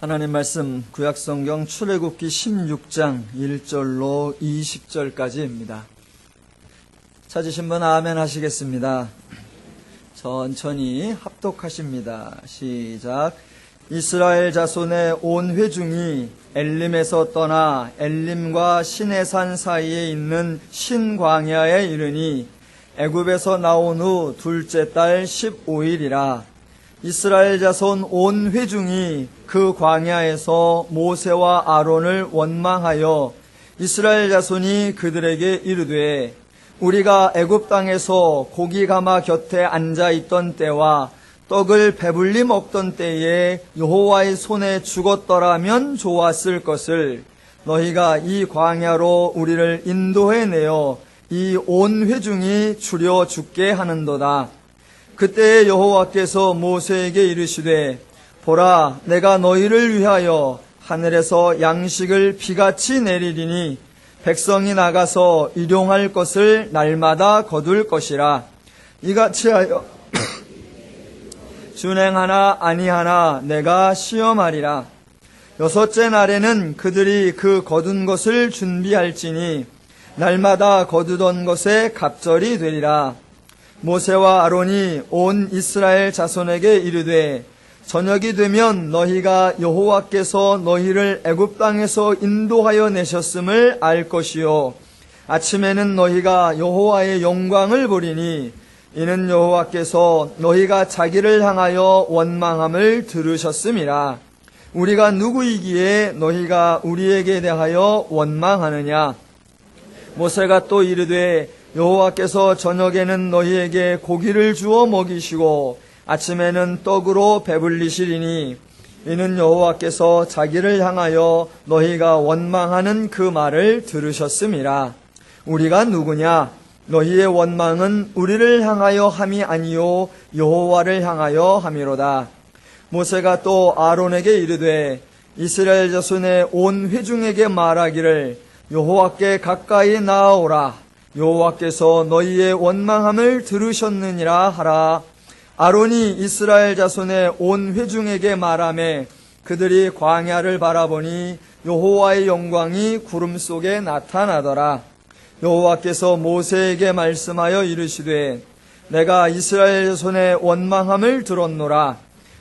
하나님 말씀 구약성경 출애굽기 16장 1절로 20절까지입니다. 찾으신 분 아멘 하시겠습니다. 천천히 합독하십니다. 시작. 이스라엘 자손의 온 회중이 엘림에서 떠나 엘림과 시내산 사이에 있는 신광야에 이르니 애굽에서 나온 후 둘째 달 15일이라. 이스라엘 자손 온 회중이 그 광야에서 모세와 아론을 원망하여 이스라엘 자손이 그들에게 이르되 우리가 애굽 땅에서 고기 가마 곁에 앉아 있던 때와 떡을 배불리 먹던 때에 여호와의 손에 죽었더라면 좋았을 것을 너희가 이 광야로 우리를 인도해내어 이 온 회중이 주려 죽게 하는도다. 그때 여호와께서 모세에게 이르시되 보라, 내가 너희를 위하여 하늘에서 양식을 비같이 내리리니 백성이 나가서 일용할 것을 날마다 거둘 것이라. 이같이 하여 준행하나 아니하나 내가 시험하리라. 여섯째 날에는 그들이 그 거둔 것을 준비할지니 날마다 거두던 것에 갑절이 되리라. 모세와 아론이 온 이스라엘 자손에게 이르되 저녁이 되면 너희가 여호와께서 너희를 애굽 땅에서 인도하여 내셨음을 알 것이요 아침에는 너희가 여호와의 영광을 보리니 이는 여호와께서 너희가 자기를 향하여 원망함을 들으셨음이라. 우리가 누구이기에 너희가 우리에게 대하여 원망하느냐. 모세가 또 이르되 여호와께서 저녁에는 너희에게 고기를 주어 먹이시고 아침에는 떡으로 배불리시리니 이는 여호와께서 자기를 향하여 너희가 원망하는 그 말을 들으셨음이라. 우리가 누구냐? 너희의 원망은 우리를 향하여 함이 아니요 여호와를 향하여 함이로다. 모세가 또 아론에게 이르되 이스라엘 자손의 온 회중에게 말하기를 여호와께 가까이 나아오라. 여호와께서 너희의 원망함을 들으셨느니라 하라. 아론이 이스라엘 자손의 온 회중에게 말하매 그들이 광야를 바라보니 여호와의 영광이 구름 속에 나타나더라. 여호와께서 모세에게 말씀하여 이르시되 내가 이스라엘 자손의 원망함을 들었노라.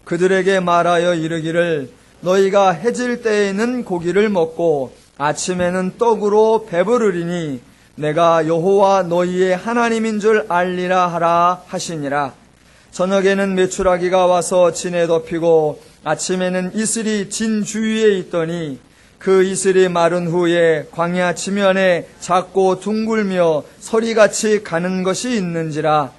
그들에게 말하여 이르기를 너희가 해질 때에는 고기를 먹고 아침에는 떡으로 배부르리니 내가 여호와 너희의 하나님인 줄 알리라 하라 하시니라. 저녁에는 메추라기가 와서 진에 덮이고 아침에는 이슬이 진 주위에 있더니 그 이슬이 마른 후에 광야 지면에 작고 둥글며 서리같이 가는 것이 있는지라.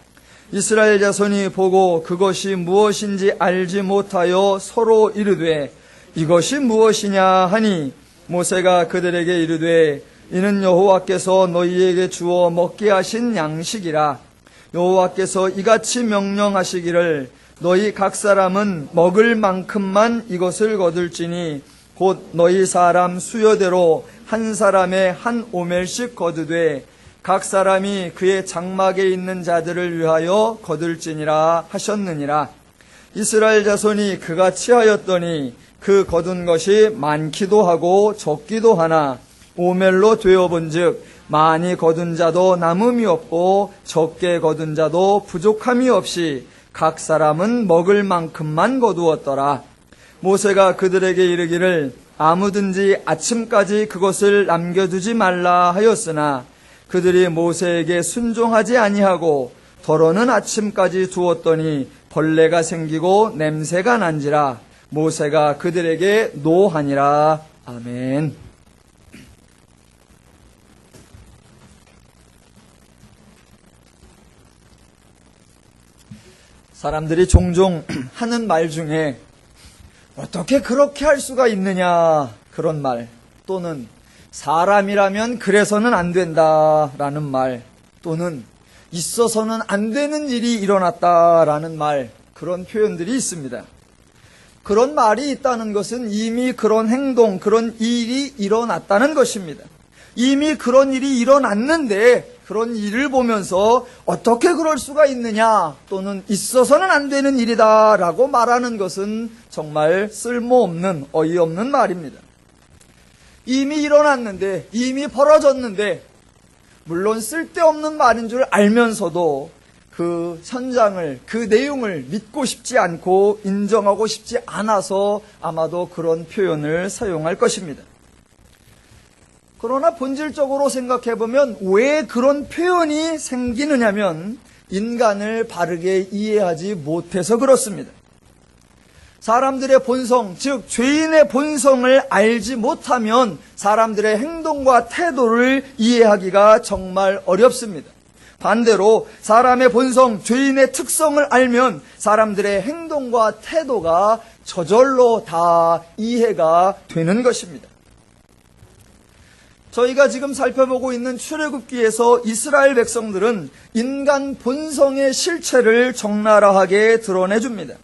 이스라엘 자손이 보고 그것이 무엇인지 알지 못하여 서로 이르되 이것이 무엇이냐 하니 모세가 그들에게 이르되 이는 여호와께서 너희에게 주어 먹게 하신 양식이라. 여호와께서 이같이 명령하시기를 너희 각 사람은 먹을 만큼만 이것을 거둘지니 곧 너희 사람 수여대로 한 사람에 한 오멜씩 거두되 각 사람이 그의 장막에 있는 자들을 위하여 거둘지니라 하셨느니라. 이스라엘 자손이 그같이 하였더니 그 거둔 것이 많기도 하고 적기도 하나 오멜로 되어본즉 많이 거둔 자도 남음이 없고 적게 거둔 자도 부족함이 없이 각 사람은 먹을 만큼만 거두었더라. 모세가 그들에게 이르기를 아무든지 아침까지 그것을 남겨두지 말라 하였으나 그들이 모세에게 순종하지 아니하고 더러는 아침까지 두었더니 벌레가 생기고 냄새가 난지라. 모세가 그들에게 노하니라. 아멘. 사람들이 종종 하는 말 중에 어떻게 그렇게 할 수가 있느냐 그런 말, 또는 사람이라면 그래서는 안 된다라는 말, 또는 있어서는 안 되는 일이 일어났다라는 말, 그런 표현들이 있습니다. 그런 말이 있다는 것은 이미 그런 행동, 그런 일이 일어났다는 것입니다. 이미 그런 일이 일어났는데 그런 일을 보면서 어떻게 그럴 수가 있느냐, 또는 있어서는 안 되는 일이다 라고 말하는 것은 정말 쓸모없는 어이없는 말입니다. 이미 일어났는데, 이미 벌어졌는데, 물론 쓸데없는 말인 줄 알면서도 그 현장을, 그 내용을 믿고 싶지 않고 인정하고 싶지 않아서 아마도 그런 표현을 사용할 것입니다. 그러나 본질적으로 생각해보면 왜 그런 표현이 생기느냐면 인간을 바르게 이해하지 못해서 그렇습니다. 사람들의 본성, 즉 죄인의 본성을 알지 못하면 사람들의 행동과 태도를 이해하기가 정말 어렵습니다. 반대로 사람의 본성, 죄인의 특성을 알면 사람들의 행동과 태도가 저절로 다 이해가 되는 것입니다. 저희가 지금 살펴보고 있는 출애굽기에서 이스라엘 백성들은 인간 본성의 실체를 적나라하게 드러내줍니다.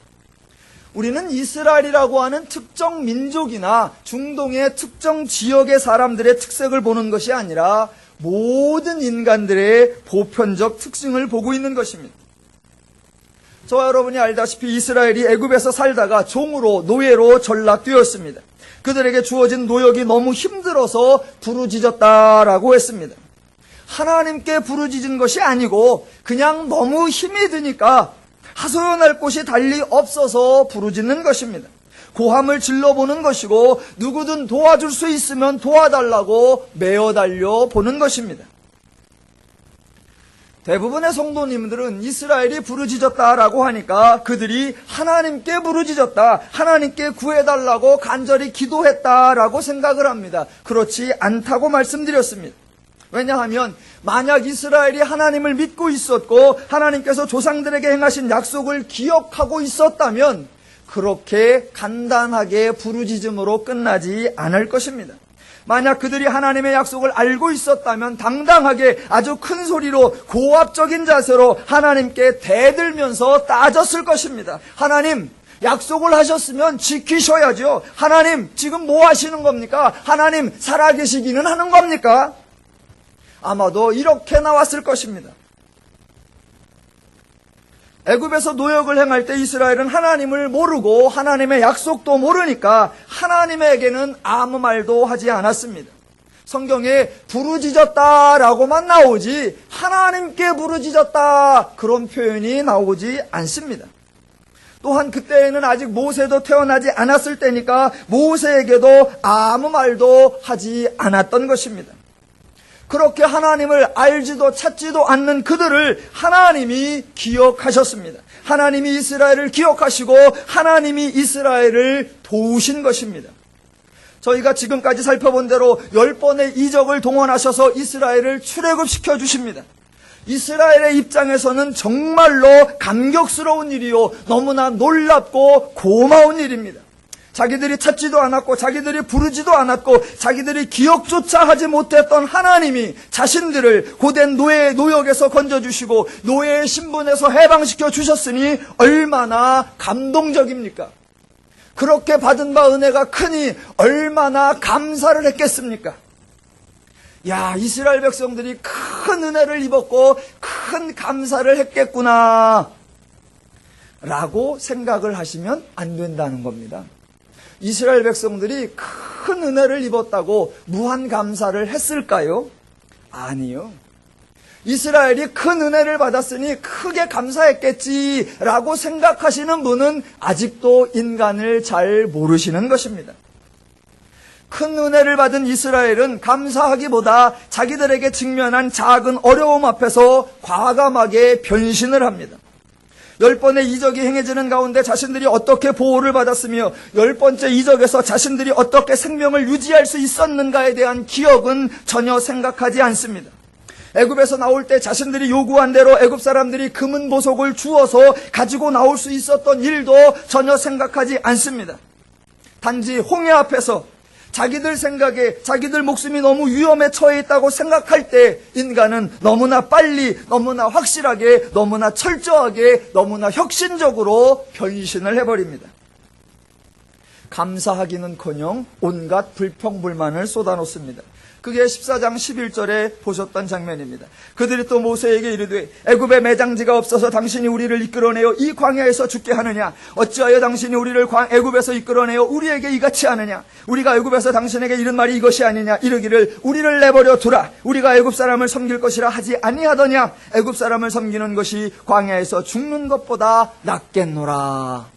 우리는 이스라엘이라고 하는 특정 민족이나 중동의 특정 지역의 사람들의 특색을 보는 것이 아니라 모든 인간들의 보편적 특징을 보고 있는 것입니다. 저와 여러분이 알다시피 이스라엘이 애굽에서 살다가 종으로, 노예로 전락되었습니다. 그들에게 주어진 노역이 너무 힘들어서 부르짖었다라고 했습니다. 하나님께 부르짖은 것이 아니고 그냥 너무 힘이 드니까 하소연할 곳이 달리 없어서 부르짖는 것입니다. 고함을 질러보는 것이고 누구든 도와줄 수 있으면 도와달라고 매어달려 보는 것입니다. 대부분의 성도님들은 이스라엘이 부르짖었다라고 하니까 그들이 하나님께 부르짖었다, 하나님께 구해달라고 간절히 기도했다라고 생각을 합니다. 그렇지 않다고 말씀드렸습니다. 왜냐하면 만약 이스라엘이 하나님을 믿고 있었고 하나님께서 조상들에게 행하신 약속을 기억하고 있었다면 그렇게 간단하게 부르짖음으로 끝나지 않을 것입니다. 만약 그들이 하나님의 약속을 알고 있었다면 당당하게 아주 큰 소리로 고압적인 자세로 하나님께 대들면서 따졌을 것입니다. 하나님, 약속을 하셨으면 지키셔야죠. 하나님, 지금 뭐 하시는 겁니까? 하나님, 살아계시기는 하는 겁니까? 아마도 이렇게 나왔을 것입니다. 애굽에서 노역을 행할 때 이스라엘은 하나님을 모르고 하나님의 약속도 모르니까 하나님에게는 아무 말도 하지 않았습니다. 성경에 부르짖었다라고만 나오지 하나님께 부르짖었다 그런 표현이 나오지 않습니다. 또한 그때에는 아직 모세도 태어나지 않았을 때니까 모세에게도 아무 말도 하지 않았던 것입니다. 그렇게 하나님을 알지도 찾지도 않는 그들을 하나님이 기억하셨습니다. 하나님이 이스라엘을 기억하시고 하나님이 이스라엘을 도우신 것입니다. 저희가 지금까지 살펴본 대로 10번의 이적을 동원하셔서 이스라엘을 출애굽시켜 주십니다. 이스라엘의 입장에서는 정말로 감격스러운 일이요, 너무나 놀랍고 고마운 일입니다. 자기들이 찾지도 않았고 자기들이 부르지도 않았고 자기들이 기억조차 하지 못했던 하나님이 자신들을 고된 노역에서 건져주시고 노예의 신분에서 해방시켜 주셨으니 얼마나 감동적입니까? 그렇게 받은 바 은혜가 크니 얼마나 감사를 했겠습니까? 야, 이스라엘 백성들이 큰 은혜를 입었고 큰 감사를 했겠구나 라고 생각을 하시면 안 된다는 겁니다. 이스라엘 백성들이 큰 은혜를 입었다고 무한 감사를 했을까요? 아니요. 이스라엘이 큰 은혜를 받았으니 크게 감사했겠지라고 생각하시는 분은 아직도 인간을 잘 모르시는 것입니다. 큰 은혜를 받은 이스라엘은 감사하기보다 자기들에게 직면한 작은 어려움 앞에서 과감하게 변신을 합니다. 10번의 이적이 행해지는 가운데 자신들이 어떻게 보호를 받았으며 10번째 이적에서 자신들이 어떻게 생명을 유지할 수 있었는가에 대한 기억은 전혀 생각하지 않습니다. 애굽에서 나올 때 자신들이 요구한 대로 애굽 사람들이 금은 보석을 주어서 가지고 나올 수 있었던 일도 전혀 생각하지 않습니다. 단지 홍해 앞에서 자기들 생각에 자기들 목숨이 너무 위험에 처해 있다고 생각할 때 인간은 너무나 빨리, 너무나 확실하게, 너무나 철저하게, 너무나 혁신적으로 변신을 해버립니다. 감사하기는커녕 온갖 불평불만을 쏟아놓습니다. 그게 14장 11절에 보셨던 장면입니다. 그들이 또 모세에게 이르되 애굽에 매장지가 없어서 당신이 우리를 이끌어내어 이 광야에서 죽게 하느냐? 어찌하여 당신이 우리를 애굽에서 이끌어내어 우리에게 이같이 하느냐? 우리가 애굽에서 당신에게 이른 말이 이것이 아니냐? 이르기를 우리를 내버려 두라. 우리가 애굽 사람을 섬길 것이라 하지 아니하더냐? 애굽 사람을 섬기는 것이 광야에서 죽는 것보다 낫겠노라.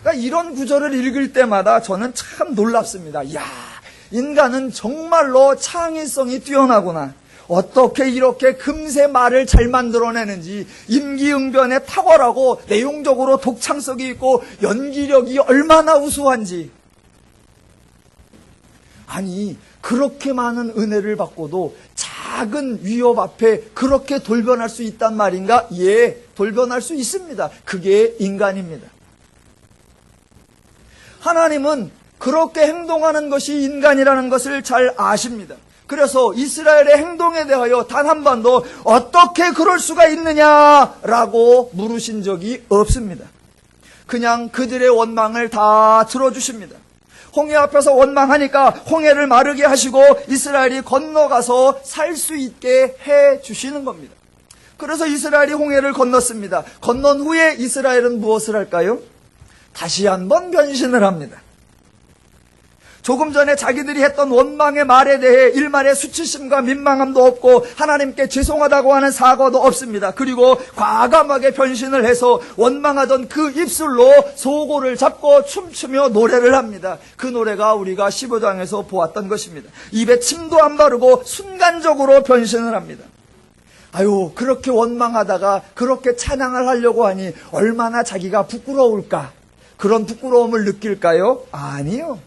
그러니까 이런 구절을 읽을 때마다 저는 참 놀랍습니다. 이야, 인간은 정말로 창의성이 뛰어나구나. 어떻게 이렇게 금세 말을 잘 만들어내는지, 임기응변에 탁월하고 내용적으로 독창성이 있고 연기력이 얼마나 우수한지. 아니, 그렇게 많은 은혜를 받고도 작은 위협 앞에 그렇게 돌변할 수 있단 말인가? 예, 돌변할 수 있습니다. 그게 인간입니다. 하나님은 그렇게 행동하는 것이 인간이라는 것을 잘 아십니다. 그래서 이스라엘의 행동에 대하여 단 한 번도 어떻게 그럴 수가 있느냐라고 물으신 적이 없습니다. 그냥 그들의 원망을 다 들어주십니다. 홍해 앞에서 원망하니까 홍해를 마르게 하시고 이스라엘이 건너가서 살 수 있게 해주시는 겁니다. 그래서 이스라엘이 홍해를 건넜습니다. 건넌 후에 이스라엘은 무엇을 할까요? 다시 한번 변신을 합니다. 조금 전에 자기들이 했던 원망의 말에 대해 일말의 수치심과 민망함도 없고 하나님께 죄송하다고 하는 사과도 없습니다. 그리고 과감하게 변신을 해서 원망하던 그 입술로 소고를 잡고 춤추며 노래를 합니다. 그 노래가 우리가 15장에서 보았던 것입니다. 입에 침도 안 바르고 순간적으로 변신을 합니다. 아유, 그렇게 원망하다가 그렇게 찬양을 하려고 하니 얼마나 자기가 부끄러울까? 그런 부끄러움을 느낄까요? 아니요.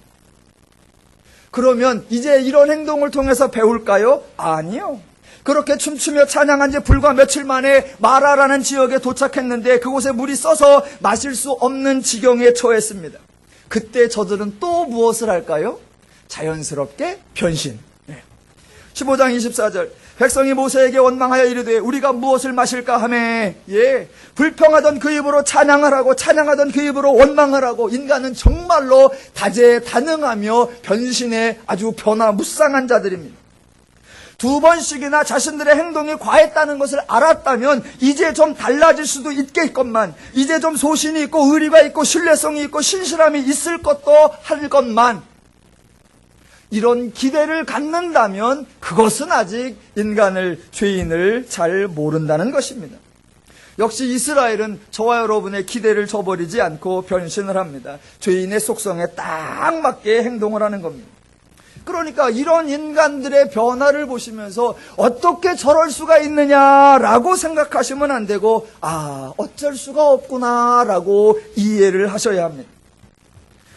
그러면 이제 이런 행동을 통해서 배울까요? 아니요. 그렇게 춤추며 찬양한 지 불과 며칠 만에 마라라는 지역에 도착했는데 그곳에 물이 써서 마실 수 없는 지경에 처했습니다. 그때 저들은 또 무엇을 할까요? 자연스럽게 변신. 15장 24절 백성이 모세에게 원망하여 이르되 우리가 무엇을 마실까 하매 불평하던 그 입으로 찬양을 하고 찬양하던 그 입으로 원망을 하고 인간은 정말로 다재다능하며 변신에 아주 변화무쌍한 자들입니다. 두 번씩이나 자신들의 행동이 과했다는 것을 알았다면 이제 좀 달라질 수도 있겠건만 이제 좀 소신이 있고 의리가 있고 신뢰성이 있고 신실함이 있을 것도 할 것만 이런 기대를 갖는다면 그것은 아직 죄인을 잘 모른다는 것입니다. 역시 이스라엘은 저와 여러분의 기대를 저버리지 않고 변신을 합니다. 죄인의 속성에 딱 맞게 행동을 하는 겁니다. 그러니까 이런 인간들의 변화를 보시면서 어떻게 저럴 수가 있느냐라고 생각하시면 안 되고 어쩔 수가 없구나라고 이해를 하셔야 합니다.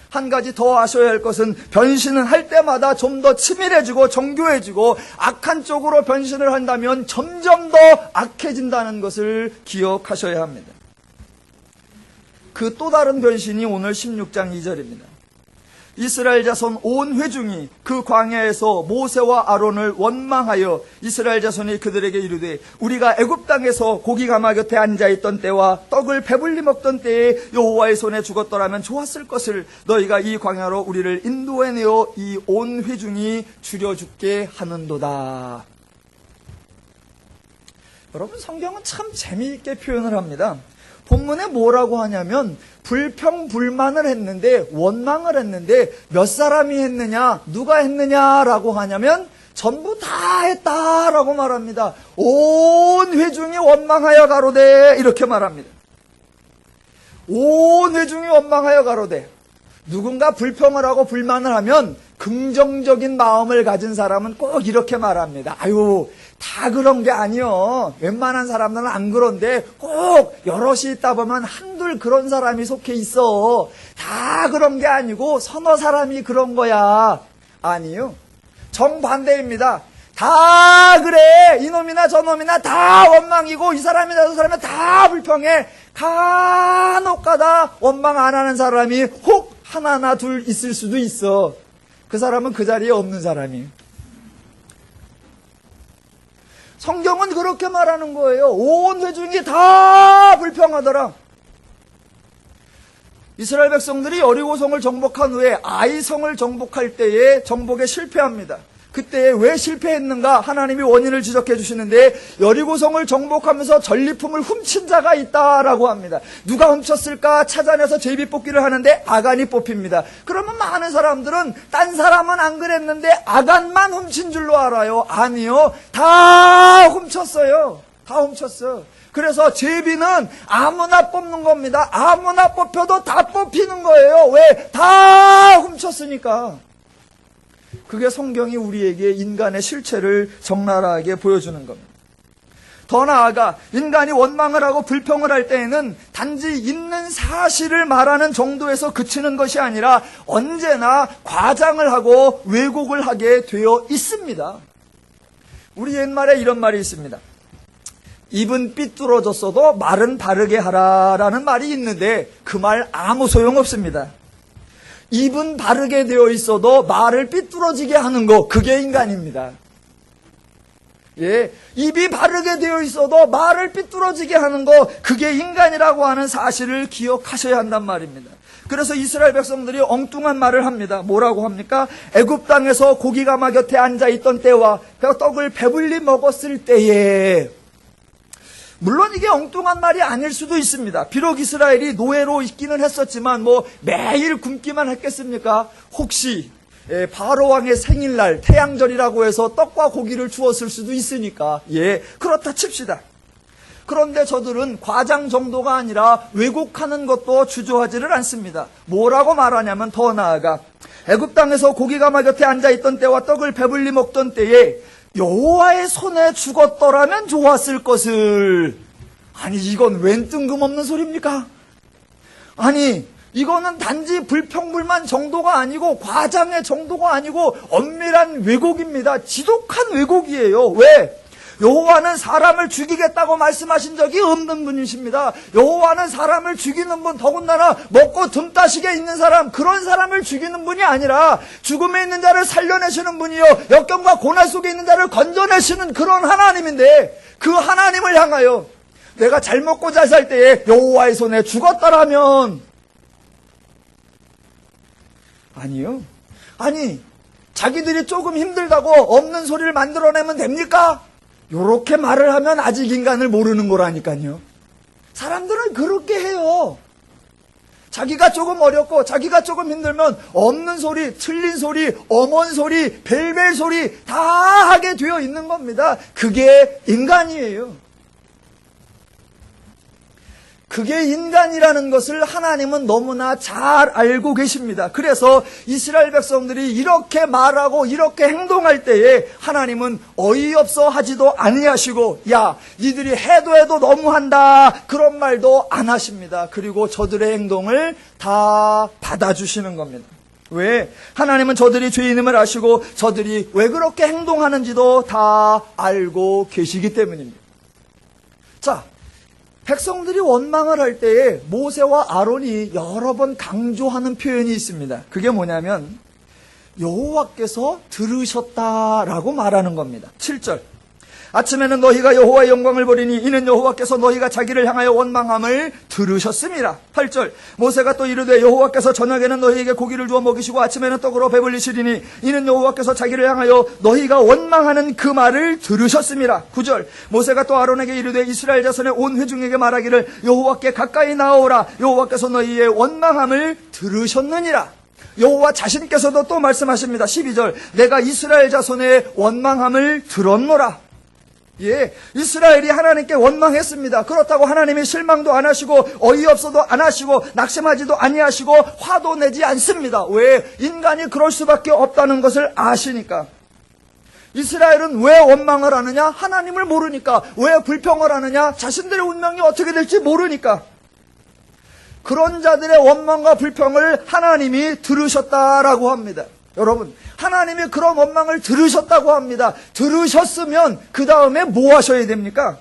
한 가지 더 아셔야 할 것은 변신을 할 때마다 좀 더 치밀해지고 정교해지고 악한 쪽으로 변신을 한다면 점점 더 악해진다는 것을 기억하셔야 합니다. 그 또 다른 변신이 오늘 16장 2절입니다. 이스라엘 자손 온 회중이 그 광야에서 모세와 아론을 원망하여 이스라엘 자손이 그들에게 이르되 우리가 애굽 땅에서 고기 가마 곁에 앉아있던 때와 떡을 배불리 먹던 때에 여호와의 손에 죽었더라면 좋았을 것을 너희가 이 광야로 우리를 인도해내어 이 온 회중이 줄여 죽게 하는도다. 여러분, 성경은 참 재미있게 표현을 합니다. 본문에 뭐라고 하냐면 불평불만을 했는데 원망을 했는데 몇 사람이 했느냐 누가 했느냐라고 하냐면 전부 다 했다라고 말합니다. 온 회중이 원망하여 가로되 이렇게 말합니다. 온 회중이 원망하여 가로되 누군가 불평을 하고 불만을 하면 긍정적인 마음을 가진 사람은 꼭 이렇게 말합니다. 아유, 다 그런 게 아니요. 웬만한 사람들은 안 그런데 꼭 여럿이 있다 보면 한둘 그런 사람이 속해 있어. 다 그런 게 아니고 서너 사람이 그런 거야. 아니요. 정반대입니다. 다 그래. 이놈이나 저놈이나 다 원망이고 이 사람이나 저 사람이나 다 불평해. 간혹가다 원망 안 하는 사람이 혹 하나나 둘 있을 수도 있어. 그 사람은 그 자리에 없는 사람이에요. 성경은 그렇게 말하는 거예요. 온 회중이 다 불평하더라. 이스라엘 백성들이 여리고성을 정복한 후에 아이성을 정복할 때에 정복에 실패합니다. 그때 왜 실패했는가 하나님이 원인을 지적해 주시는데 여리고성을 정복하면서 전리품을 훔친 자가 있다라고 합니다. 누가 훔쳤을까 찾아내서 제비뽑기를 하는데 아간이 뽑힙니다. 그러면 많은 사람들은 딴 사람은 안 그랬는데 아간만 훔친 줄로 알아요. 아니요. 다 훔쳤어요. 다 훔쳤어. 그래서 제비는 아무나 뽑는 겁니다. 아무나 뽑혀도 다 뽑히는 거예요. 왜? 다 훔쳤으니까. 그게 성경이 우리에게 인간의 실체를 적나라하게 보여주는 겁니다. 더 나아가 인간이 원망을 하고 불평을 할 때에는 단지 있는 사실을 말하는 정도에서 그치는 것이 아니라 언제나 과장을 하고 왜곡을 하게 되어 있습니다. 우리 옛말에 이런 말이 있습니다. 입은 삐뚤어졌어도 말은 바르게 하라라는 말이 있는데 그 말 아무 소용없습니다. 입은 바르게 되어 있어도 말을 삐뚤어지게 하는 거, 그게 인간입니다. 예, 입이 바르게 되어 있어도 말을 삐뚤어지게 하는 거, 그게 인간이라고 하는 사실을 기억하셔야 한단 말입니다. 그래서 이스라엘 백성들이 엉뚱한 말을 합니다. 뭐라고 합니까? 애굽 땅에서 고기가마 곁에 앉아있던 때와 떡을 배불리 먹었을 때에. 물론 이게 엉뚱한 말이 아닐 수도 있습니다. 비록 이스라엘이 노예로 있기는 했었지만 매일 굶기만 했겠습니까? 혹시 바로왕의 생일날 태양절이라고 해서 떡과 고기를 주었을 수도 있으니까 그렇다 칩시다. 그런데 저들은 과장 정도가 아니라 왜곡하는 것도 주저하지를 않습니다. 뭐라고 말하냐면 더 나아가 애굽 땅에서 고기가마 곁에 앉아있던 때와 떡을 배불리 먹던 때에 여호와의 손에 죽었더라면 좋았을 것을. 아니 이건 웬 뜬금없는 소리입니까? 아니 이거는 단지 불평불만 정도가 아니고 과장의 정도가 아니고 엄밀한 왜곡입니다. 지독한 왜곡이에요. 왜? 여호와는 사람을 죽이겠다고 말씀하신 적이 없는 분이십니다. 여호와는 사람을 죽이는 분, 더군다나 먹고 등 따시게 있는 사람, 그런 사람을 죽이는 분이 아니라 죽음에 있는 자를 살려내시는 분이요 역경과 고난 속에 있는 자를 건져내시는 그런 하나님인데, 그 하나님을 향하여 내가 잘 먹고 잘 살 때에 여호와의 손에 죽었더라면, 아니요. 아니 자기들이 조금 힘들다고 없는 소리를 만들어내면 됩니까? 요렇게 말을 하면 아직 인간을 모르는 거라니까요. 사람들은 그렇게 해요. 자기가 조금 어렵고 자기가 조금 힘들면 없는 소리, 틀린 소리, 엄한 소리, 벨벨 소리 다 하게 되어 있는 겁니다. 그게 인간이에요. 그게 인간이라는 것을 하나님은 너무나 잘 알고 계십니다. 그래서 이스라엘 백성들이 이렇게 말하고 이렇게 행동할 때에 하나님은 어이없어 하지도 아니하시고, 야 니들이 해도 너무한다 그런 말도 안 하십니다. 그리고 저들의 행동을 다 받아주시는 겁니다. 왜? 하나님은 저들이 죄인임을 아시고 저들이 왜 그렇게 행동하는지도 다 알고 계시기 때문입니다. 자, 백성들이 원망을 할 때에 모세와 아론이 여러 번 강조하는 표현이 있습니다. 그게 뭐냐면 여호와께서 들으셨다라고 말하는 겁니다. 7절. 아침에는 너희가 여호와의 영광을 보리니 이는 여호와께서 너희가 자기를 향하여 원망함을 들으셨음이라. 8절. 모세가 또 이르되 여호와께서 저녁에는 너희에게 고기를 주어 먹이시고 아침에는 떡으로 배불리시리니 이는 여호와께서 자기를 향하여 너희가 원망하는 그 말을 들으셨음이라. 9절. 모세가 또 아론에게 이르되 이스라엘 자손의 온 회중에게 말하기를 여호와께 가까이 나오라. 여호와께서 너희의 원망함을 들으셨느니라. 여호와 자신께서도 또 말씀하십니다. 12절. 내가 이스라엘 자손의 원망함을 들었노라. 이스라엘이 하나님께 원망했습니다. 그렇다고 하나님이 실망도 안 하시고 어이없어도 안 하시고 낙심하지도 아니하시고 화도 내지 않습니다. 왜? 인간이 그럴 수밖에 없다는 것을 아시니까. 이스라엘은 왜 원망을 하느냐? 하나님을 모르니까. 왜 불평을 하느냐? 자신들의 운명이 어떻게 될지 모르니까. 그런 자들의 원망과 불평을 하나님이 들으셨다라고 합니다. 여러분, 하나님이 그런 원망을 들으셨다고 합니다. 들으셨으면 그 다음에 뭐 하셔야 됩니까?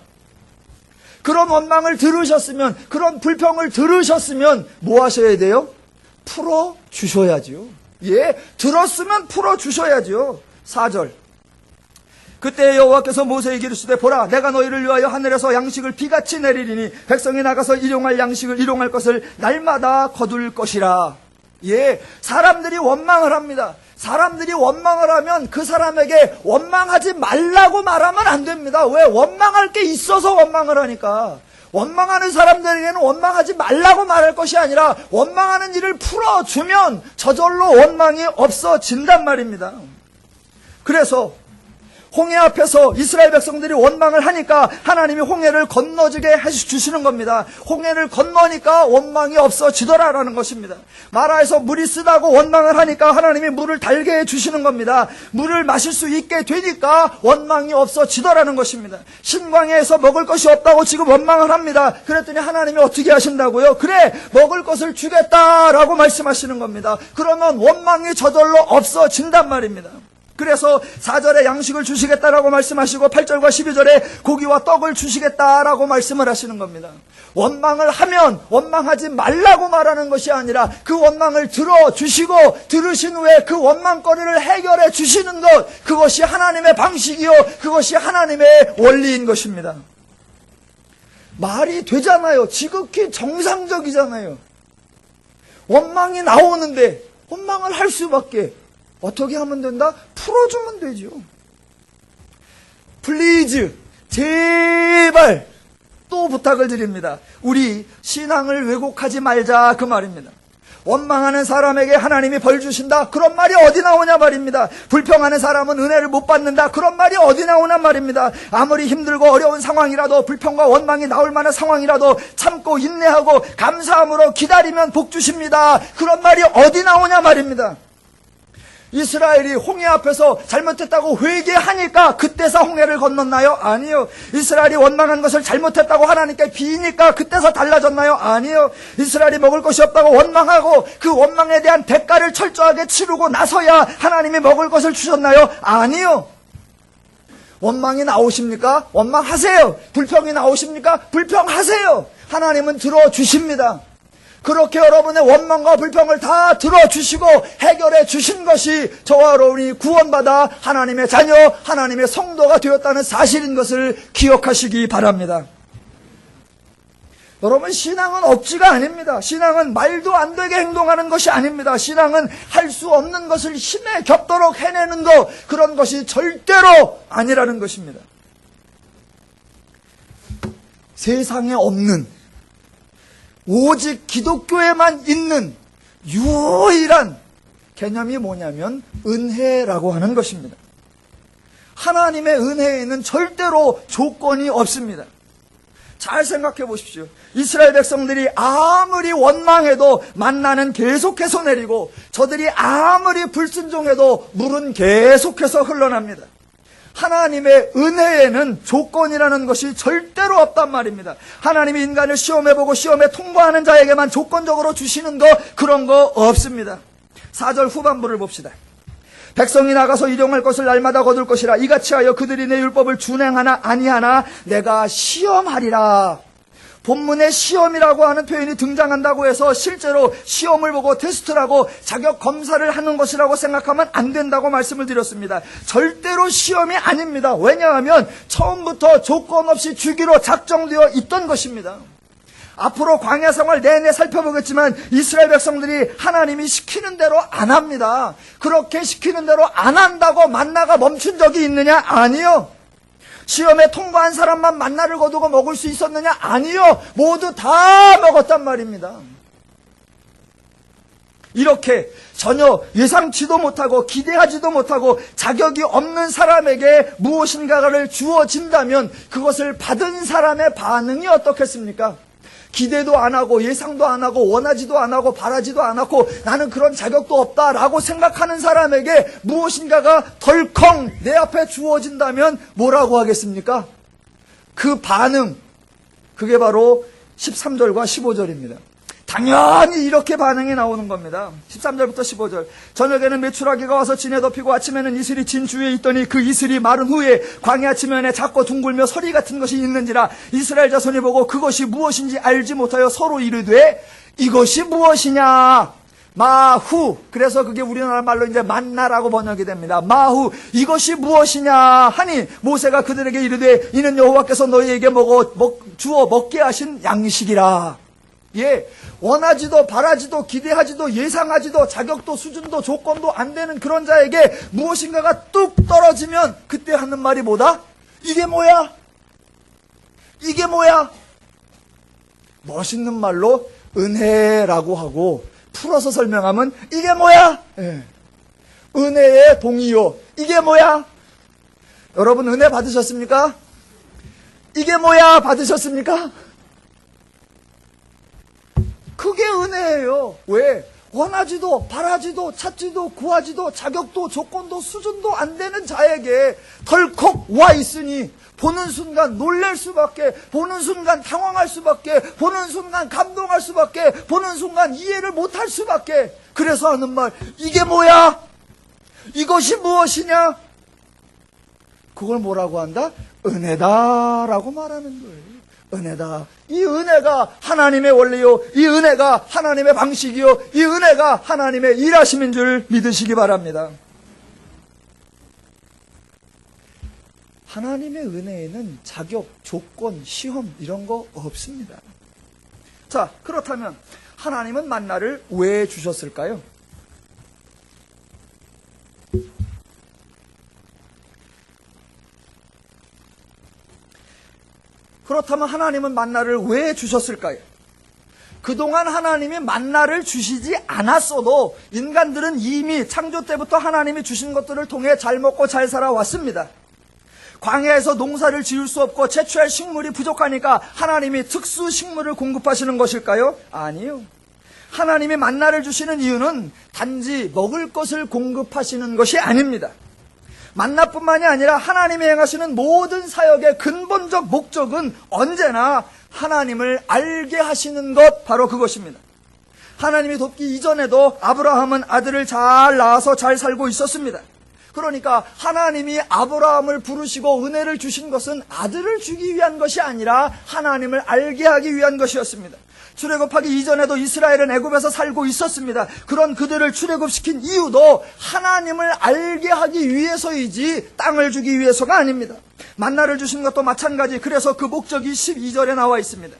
그런 원망을 들으셨으면, 그런 불평을 들으셨으면 뭐 하셔야 돼요? 풀어주셔야지요. 들었으면 풀어주셔야지요. 4절. 그때 여호와께서 모세에게 이르시되 보라 내가 너희를 위하여 하늘에서 양식을 비같이 내리리니 백성이 나가서 일용할 양식을 일용할 것을 날마다 거둘 것이라. 예, 사람들이 원망을 합니다. 사람들이 원망을 하면 그 사람에게 원망하지 말라고 말하면 안 됩니다. 왜? 원망할 게 있어서 원망을 하니까. 원망하는 사람들에게는 원망하지 말라고 말할 것이 아니라 원망하는 일을 풀어주면 저절로 원망이 없어진단 말입니다. 그래서 홍해 앞에서 이스라엘 백성들이 원망을 하니까 하나님이 홍해를 건너지게 해주시는 겁니다. 홍해를 건너니까 원망이 없어지더라라는 것입니다. 마라에서 물이 쓰다고 원망을 하니까 하나님이 물을 달게 해주시는 겁니다. 물을 마실 수 있게 되니까 원망이 없어지더라는 것입니다. 신광야에서 먹을 것이 없다고 지금 원망을 합니다. 그랬더니 하나님이 어떻게 하신다고요? 그래, 먹을 것을 주겠다라고 말씀하시는 겁니다. 그러면 원망이 저절로 없어진단 말입니다. 그래서 4절에 양식을 주시겠다라고 말씀하시고 8절과 12절에 고기와 떡을 주시겠다라고 말씀을 하시는 겁니다. 원망을 하면 원망하지 말라고 말하는 것이 아니라 그 원망을 들어주시고 들으신 후에 그 원망거리를 해결해 주시는 것, 그것이 하나님의 방식이요 그것이 하나님의 원리인 것입니다. 말이 되잖아요. 지극히 정상적이잖아요. 원망이 나오는데 원망을 할 수밖에. 어떻게 하면 된다? 풀어주면 되죠. 플리즈, 제발 또 부탁을 드립니다. 우리 신앙을 왜곡하지 말자 그 말입니다. 원망하는 사람에게 하나님이 벌 주신다 그런 말이 어디 나오냐 말입니다. 불평하는 사람은 은혜를 못 받는다 그런 말이 어디 나오냐 말입니다. 아무리 힘들고 어려운 상황이라도 불평과 원망이 나올 만한 상황이라도 참고 인내하고 감사함으로 기다리면 복 주십니다 그런 말이 어디 나오냐 말입니다. 이스라엘이 홍해 앞에서 잘못했다고 회개하니까 그때서 홍해를 건넜나요? 아니요. 이스라엘이 원망한 것을 잘못했다고 하나님께 비니까 그때서 달라졌나요? 아니요. 이스라엘이 먹을 것이 없다고 원망하고 그 원망에 대한 대가를 철저하게 치르고 나서야 하나님이 먹을 것을 주셨나요? 아니요. 원망이 나오십니까? 원망하세요. 불평이 나오십니까? 불평하세요. 하나님은 들어주십니다. 그렇게 여러분의 원망과 불평을 다 들어주시고 해결해 주신 것이 저와 여러분이 구원받아 하나님의 자녀, 하나님의 성도가 되었다는 사실인 것을 기억하시기 바랍니다. 여러분, 신앙은 억지가 아닙니다. 신앙은 말도 안 되게 행동하는 것이 아닙니다. 신앙은 할 수 없는 것을 힘에 겹도록 해내는 것, 그런 것이 절대로 아니라는 것입니다. 세상에 없는 오직 기독교에만 있는 유일한 개념이 뭐냐면 은혜라고 하는 것입니다. 하나님의 은혜에는 절대로 조건이 없습니다. 잘 생각해 보십시오. 이스라엘 백성들이 아무리 원망해도 만나는 계속해서 내리고 저들이 아무리 불순종해도 물은 계속해서 흘러납니다. 하나님의 은혜에는 조건이라는 것이 절대로 없단 말입니다. 하나님이 인간을 시험해보고 시험에 통과하는 자에게만 조건적으로 주시는 거, 그런 거 없습니다. 4절 후반부를 봅시다. 백성이 나가서 일용할 것을 날마다 거둘 것이라. 이같이 하여 그들이 내 율법을 준행하나 아니하나 내가 시험하리라. 본문에 시험이라고 하는 표현이 등장한다고 해서 실제로 시험을 보고 테스트를 하고 자격 검사를 하는 것이라고 생각하면 안 된다고 말씀을 드렸습니다. 절대로 시험이 아닙니다. 왜냐하면 처음부터 조건 없이 주기로 작정되어 있던 것입니다. 앞으로 광야 생활 내내 살펴보겠지만 이스라엘 백성들이 하나님이 시키는 대로 안 합니다. 그렇게 시키는 대로 안 한다고 만나가 멈춘 적이 있느냐? 아니요. 시험에 통과한 사람만 만나를 거두고 먹을 수 있었느냐? 아니요. 모두 다 먹었단 말입니다. 이렇게 전혀 예상치도 못하고 기대하지도 못하고 자격이 없는 사람에게 무엇인가를 주어진다면 그것을 받은 사람의 반응이 어떻겠습니까? 기대도 안 하고 예상도 안 하고 원하지도 안 하고 바라지도 않았고 나는 그런 자격도 없다라고 생각하는 사람에게 무엇인가가 덜컹 내 앞에 주어진다면 뭐라고 하겠습니까? 그 반응, 그게 바로 13절과 15절입니다. 당연히 이렇게 반응이 나오는 겁니다. 13절부터 15절. 저녁에는 메추라기가 와서 진에 덮이고 아침에는 이슬이 진 주위에 있더니 그 이슬이 마른 후에 광야 지면에 작고 둥글며 서리 같은 것이 있는지라. 이스라엘 자손이 보고 그것이 무엇인지 알지 못하여 서로 이르되 이것이 무엇이냐. 마후. 그래서 그게 우리나라 말로 이제 만나라고 번역이 됩니다. 마후. 이것이 무엇이냐 하니 모세가 그들에게 이르되 이는 여호와께서 너희에게 주어 먹게 하신 양식이라. 예, 원하지도 바라지도 기대하지도 예상하지도 자격도 수준도 조건도 안 되는 그런 자에게 무엇인가가 뚝 떨어지면 그때 하는 말이 뭐다? 이게 뭐야? 이게 뭐야? 멋있는 말로 은혜라고 하고 풀어서 설명하면 이게 뭐야? 예. 은혜의 동의요. 이게 뭐야? 여러분 은혜 받으셨습니까? 이게 뭐야? 받으셨습니까? 그게 은혜예요. 왜? 원하지도 바라지도 찾지도 구하지도 자격도 조건도 수준도 안 되는 자에게 덜컥 와 있으니 보는 순간 놀랄 수밖에, 보는 순간 당황할 수밖에, 보는 순간 감동할 수밖에, 보는 순간 이해를 못할 수밖에. 그래서 하는 말, 이게 뭐야? 이것이 무엇이냐? 그걸 뭐라고 한다? 은혜다라고 말하는 거예요. 은혜다. 이 은혜가 하나님의 원리요, 이 은혜가 하나님의 방식이요, 이 은혜가 하나님의 일하심인 줄 믿으시기 바랍니다. 하나님의 은혜에는 자격, 조건, 시험 이런 거 없습니다. 자, 그렇다면 하나님은 만나를 왜 주셨을까요? 그렇다면 하나님은 만나를 왜 주셨을까요? 그동안 하나님이 만나를 주시지 않았어도 인간들은 이미 창조 때부터 하나님이 주신 것들을 통해 잘 먹고 잘 살아왔습니다. 광야에서 농사를 지을 수 없고 채취할 식물이 부족하니까 하나님이 특수 식물을 공급하시는 것일까요? 아니요. 하나님이 만나를 주시는 이유는 단지 먹을 것을 공급하시는 것이 아닙니다. 만나뿐만이 아니라 하나님이 행하시는 모든 사역의 근본적 목적은 언제나 하나님을 알게 하시는 것, 바로 그것입니다. 하나님이 돕기 이전에도 아브라함은 아들을 잘 낳아서 잘 살고 있었습니다. 그러니까 하나님이 아브라함을 부르시고 은혜를 주신 것은 아들을 주기 위한 것이 아니라 하나님을 알게 하기 위한 것이었습니다. 출애굽하기 이전에도 이스라엘은 애굽에서 살고 있었습니다. 그런 그들을 출애굽시킨 이유도 하나님을 알게 하기 위해서이지 땅을 주기 위해서가 아닙니다. 만나를 주신 것도 마찬가지. 그래서 그 목적이 12절에 나와 있습니다.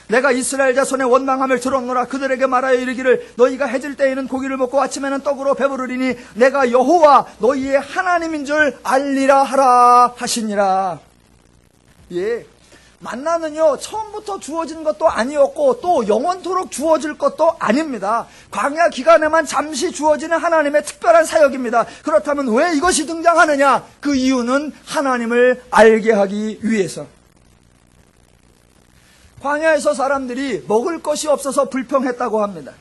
내가 이스라엘 자손의 원망함을 들었노라. 그들에게 말하여 이르기를 너희가 해질 때에는 고기를 먹고 아침에는 떡으로 배부르리니 내가 여호와 너희의 하나님인 줄 알리라 하라 하시니라. 예, 만나는요 처음부터 주어진 것도 아니었고 또 영원토록 주어질 것도 아닙니다. 광야 기간에만 잠시 주어지는 하나님의 특별한 사역입니다. 그렇다면 왜 이것이 등장하느냐? 그 이유는 하나님을 알게 하기 위해서. 광야에서 사람들이 먹을 것이 없어서 불평했다고 합니다.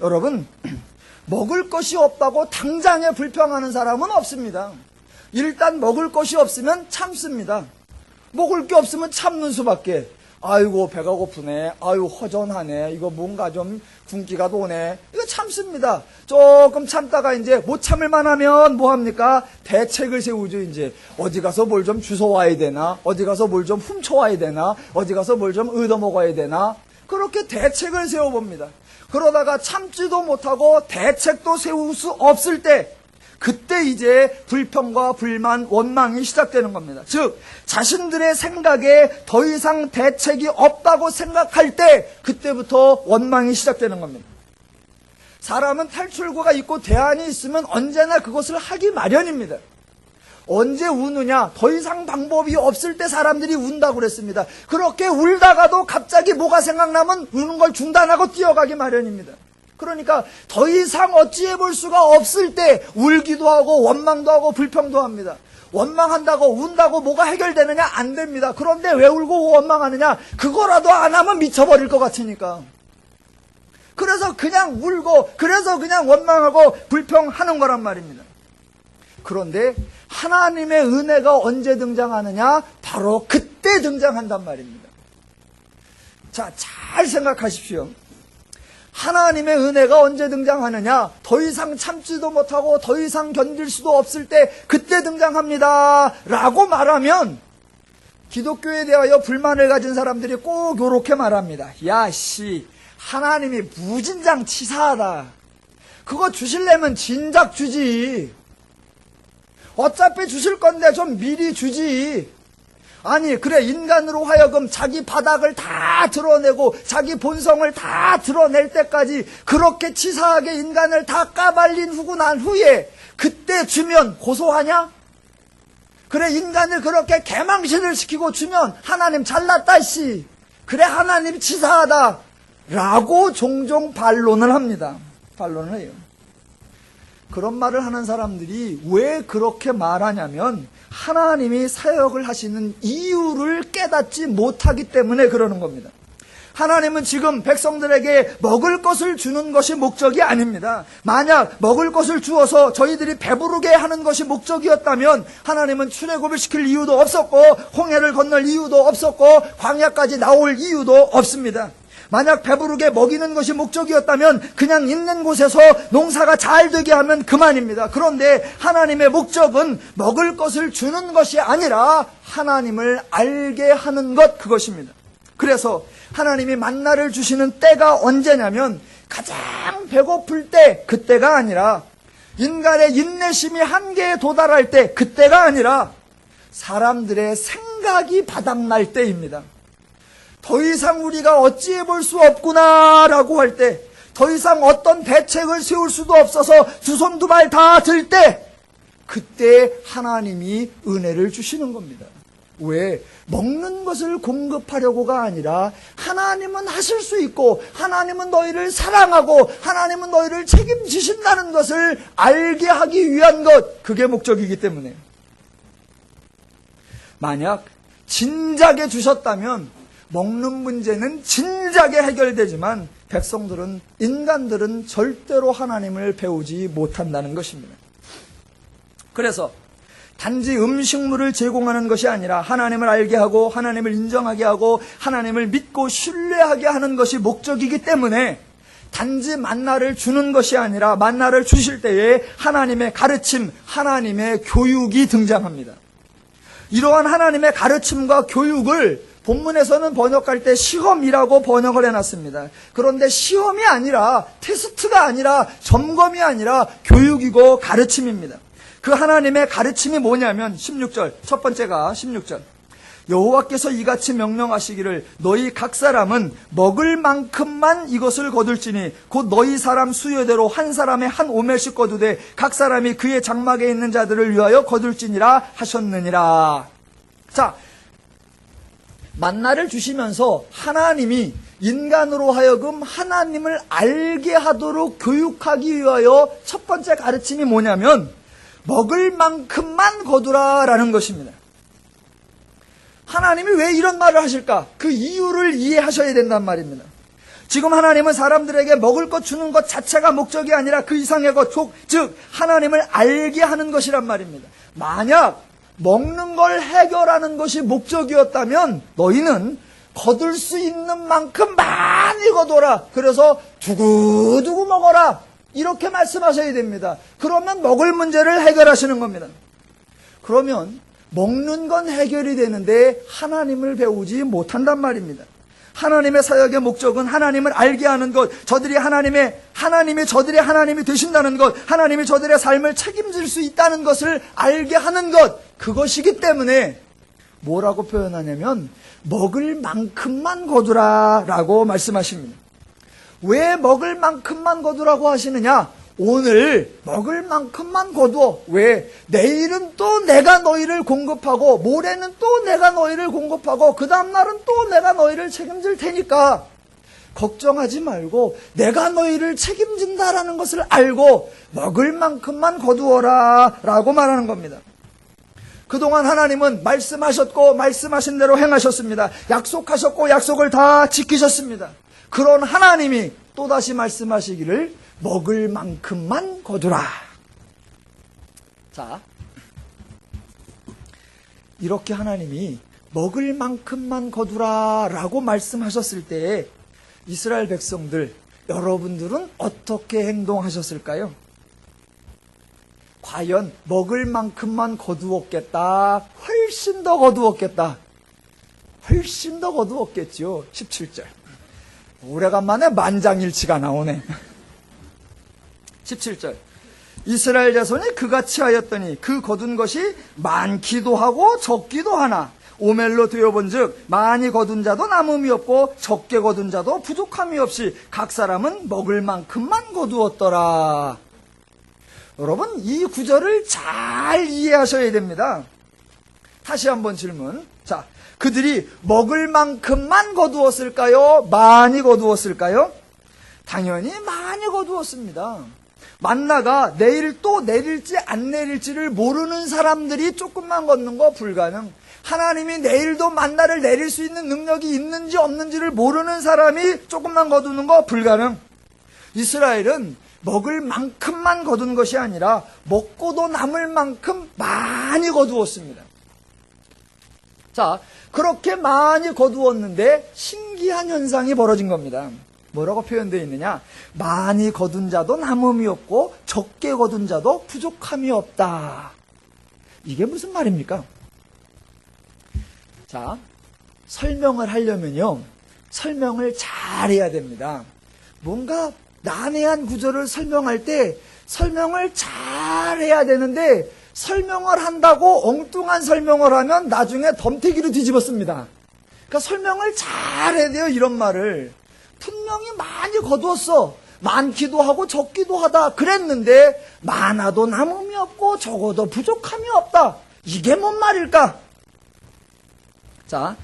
여러분, 먹을 것이 없다고 당장에 불평하는 사람은 없습니다. 일단 먹을 것이 없으면 참습니다. 먹을 게 없으면 참는 수밖에. 아이고 배가 고프네, 아유 허전하네, 이거 뭔가 좀 굶기가 도네, 이거 참습니다. 조금 참다가 이제 못 참을 만하면 뭐합니까? 대책을 세우죠. 이제 어디 가서 뭘 좀 주워와야 되나, 어디 가서 뭘 좀 훔쳐와야 되나, 어디 가서 뭘 좀 얻어먹어야 되나, 그렇게 대책을 세워봅니다. 그러다가 참지도 못하고 대책도 세울 수 없을 때 그때 이제 불평과 불만, 원망이 시작되는 겁니다. 즉 자신들의 생각에 더 이상 대책이 없다고 생각할 때 그때부터 원망이 시작되는 겁니다. 사람은 탈출구가 있고 대안이 있으면 언제나 그것을 하기 마련입니다. 언제 우느냐? 더 이상 방법이 없을 때 사람들이 운다고 그랬습니다. 그렇게 울다가도 갑자기 뭐가 생각나면 우는 걸 중단하고 뛰어가기 마련입니다. 그러니까 더 이상 어찌해 볼 수가 없을 때 울기도 하고 원망도 하고 불평도 합니다. 원망한다고 운다고 뭐가 해결되느냐? 안 됩니다. 그런데 왜 울고 원망하느냐? 그거라도 안 하면 미쳐버릴 것 같으니까. 그래서 그냥 울고, 그래서 그냥 원망하고 불평하는 거란 말입니다. 그런데 하나님의 은혜가 언제 등장하느냐? 바로 그때 등장한단 말입니다. 자, 잘 생각하십시오. 하나님의 은혜가 언제 등장하느냐? 더 이상 참지도 못하고 더 이상 견딜 수도 없을 때 그때 등장합니다 라고 말하면 기독교에 대하여 불만을 가진 사람들이 꼭 이렇게 말합니다. 야 씨, 하나님이 무진장 치사하다. 그거 주실려면 진작 주지. 어차피 주실 건데 좀 미리 주지. 아니, 그래, 인간으로 하여금 자기 바닥을 다 드러내고 자기 본성을 다 드러낼 때까지 그렇게 치사하게 인간을 다 까발린 후고 난 후에 그때 주면 고소하냐? 그래, 인간을 그렇게 개망신을 시키고 주면 하나님 잘났다 씨, 그래 하나님 치사하다 라고 종종 반론을 합니다. 반론을 해요. 그런 말을 하는 사람들이 왜 그렇게 말하냐면 하나님이 사역을 하시는 이유를 깨닫지 못하기 때문에 그러는 겁니다. 하나님은 지금 백성들에게 먹을 것을 주는 것이 목적이 아닙니다. 만약 먹을 것을 주어서 저희들이 배부르게 하는 것이 목적이었다면 하나님은 출애굽을 시킬 이유도 없었고 홍해를 건널 이유도 없었고 광야까지 나올 이유도 없습니다. 만약 배부르게 먹이는 것이 목적이었다면 그냥 있는 곳에서 농사가 잘 되게 하면 그만입니다. 그런데 하나님의 목적은 먹을 것을 주는 것이 아니라 하나님을 알게 하는 것, 그것입니다. 그래서 하나님이 만나를 주시는 때가 언제냐면 가장 배고플 때, 그때가 아니라 인간의 인내심이 한계에 도달할 때, 그때가 아니라 사람들의 생각이 바닥날 때입니다. 더 이상 우리가 어찌해 볼 수 없구나라고 할 때, 더 이상 어떤 대책을 세울 수도 없어서 두 손 두 발 다 들 때, 그때 하나님이 은혜를 주시는 겁니다. 왜? 먹는 것을 공급하려고가 아니라 하나님은 하실 수 있고 하나님은 너희를 사랑하고 하나님은 너희를 책임지신다는 것을 알게 하기 위한 것, 그게 목적이기 때문에. 만약 진작에 주셨다면 먹는 문제는 진작에 해결되지만 백성들은, 인간들은 절대로 하나님을 배우지 못한다는 것입니다. 그래서 단지 음식물을 제공하는 것이 아니라 하나님을 알게 하고 하나님을 인정하게 하고 하나님을 믿고 신뢰하게 하는 것이 목적이기 때문에 단지 만나를 주는 것이 아니라 만나를 주실 때에 하나님의 가르침, 하나님의 교육이 등장합니다. 이러한 하나님의 가르침과 교육을 본문에서는 번역할 때 시험이라고 번역을 해놨습니다. 그런데 시험이 아니라, 테스트가 아니라, 점검이 아니라 교육이고 가르침입니다. 그 하나님의 가르침이 뭐냐면 16절, 첫 번째가 16절. 여호와께서 이같이 명령하시기를 너희 각 사람은 먹을 만큼만 이것을 거둘지니 곧 너희 사람 수요대로 한 사람에 한 오멜씩 거두되 각 사람이 그의 장막에 있는 자들을 위하여 거둘지니라 하셨느니라. 자, 만나를 주시면서 하나님이 인간으로 하여금 하나님을 알게 하도록 교육하기 위하여 첫 번째 가르침이 뭐냐면 먹을 만큼만 거두라라는 것입니다. 하나님이 왜 이런 말을 하실까? 그 이유를 이해하셔야 된단 말입니다. 지금 하나님은 사람들에게 먹을 것 주는 것 자체가 목적이 아니라 그 이상의 것, 즉 하나님을 알게 하는 것이란 말입니다. 만약 먹는 걸 해결하는 것이 목적이었다면 너희는 거둘 수 있는 만큼 많이 거둬라. 그래서 두고두고 먹어라. 이렇게 말씀하셔야 됩니다. 그러면 먹을 문제를 해결하시는 겁니다. 그러면 먹는 건 해결이 되는데 하나님을 배우지 못한단 말입니다. 하나님의 사역의 목적은 하나님을 알게 하는 것, 저들이 저들의 하나님이 되신다는 것, 하나님이 저들의 삶을 책임질 수 있다는 것을 알게 하는 것, 그것이기 때문에 뭐라고 표현하냐면 먹을 만큼만 거두라 라고 말씀하십니다. 왜 먹을 만큼만 거두라고 하시느냐? 오늘 먹을 만큼만 거두어. 왜? 내일은 또 내가 너희를 공급하고 모레는 또 내가 너희를 공급하고 그 다음날은 또 내가 너희를 책임질 테니까 걱정하지 말고 내가 너희를 책임진다라는 것을 알고 먹을 만큼만 거두어라 라고 말하는 겁니다. 그동안 하나님은 말씀하셨고 말씀하신 대로 행하셨습니다. 약속하셨고 약속을 다 지키셨습니다. 그런 하나님이 또다시 말씀하시기를 먹을 만큼만 거두라. 자, 이렇게 하나님이 먹을 만큼만 거두라 라고 말씀하셨을 때 이스라엘 백성들, 여러분들은 어떻게 행동하셨을까요? 과연 먹을 만큼만 거두었겠다, 훨씬 더 거두었겠다, 훨씬 더 거두었겠죠. 17절. 오래간만에 만장일치가 나오네. 17절. 이스라엘 자손이 그같이 하였더니 그 거둔 것이 많기도 하고 적기도 하나 오멜로 되어본즉 많이 거둔 자도 남음이 없고 적게 거둔 자도 부족함이 없이 각 사람은 먹을 만큼만 거두었더라. 여러분, 이 구절을 잘 이해하셔야 됩니다. 다시 한번 질문. 자, 그들이 먹을 만큼만 거두었을까요? 많이 거두었을까요? 당연히 많이 거두었습니다. 만나가 내일 또 내릴지 안 내릴지를 모르는 사람들이 조금만 걷는 거 불가능. 하나님이 내일도 만나를 내릴 수 있는 능력이 있는지 없는지를 모르는 사람이 조금만 거두는 거 불가능. 이스라엘은 먹을 만큼만 거둔 것이 아니라 먹고도 남을 만큼 많이 거두었습니다. 자, 그렇게 많이 거두었는데 신기한 현상이 벌어진 겁니다. 뭐라고 표현되어 있느냐? 많이 거둔 자도 남음이 없고 적게 거둔 자도 부족함이 없다. 이게 무슨 말입니까? 자, 설명을 하려면요, 설명을 잘 해야 됩니다. 뭔가 난해한 구절을 설명할 때 설명을 잘 해야 되는데 설명을 한다고 엉뚱한 설명을 하면 나중에 덤태기로 뒤집었습니다. 그러니까 설명을 잘 해야 돼요. 이런 말을 분명히 많이 거두었어, 많기도 하고 적기도 하다 그랬는데 많아도 남음이 없고 적어도 부족함이 없다. 이게 뭔 말일까? 자,